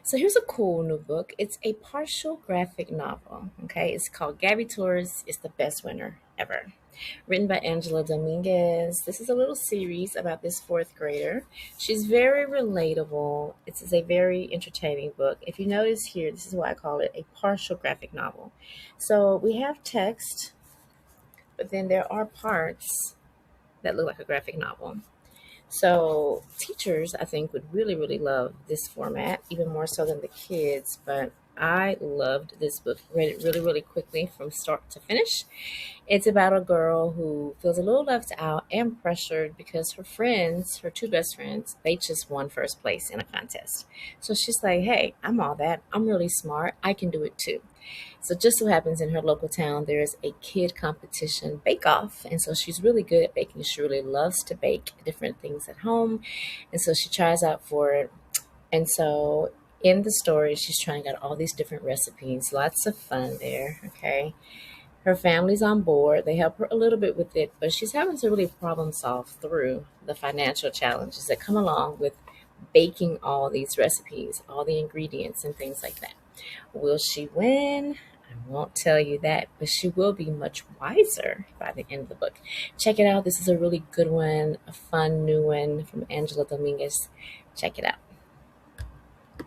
So here's a cool new book. It's a partial graphic novel. Okay, it's called Gabby Torres is the Best Winner Ever. Written by Angela Dominguez. This is a little series about this fourth grader. She's very relatable. It's a very entertaining book. If you notice here, this is why I call it a partial graphic novel. So we have text, but then there are parts that look like a graphic novel. So teachers, I think, would really, really love this format, even more so than the kids. But I loved this book. Read it really, really quickly from start to finish. It's about a girl who feels a little left out and pressured because her friends, her two best friends, they just won first place in a contest. So she's like, hey, I'm all that. I'm really smart. I can do it too. So just so happens in her local town, there is a kid competition bake off. And so she's really good at baking. She really loves to bake different things at home. And so she tries out for it. And so in the story, she's trying out all these different recipes. Lots of fun there. Okay. Her family's on board. They help her a little bit with it, but she's having to really problem solve through the financial challenges that come along with baking all these recipes, all the ingredients, and things like that. Will she win? I won't tell you that, but she will be much wiser by the end of the book. Check it out. This is a really good one, a fun new one from Angela Dominguez. Check it out.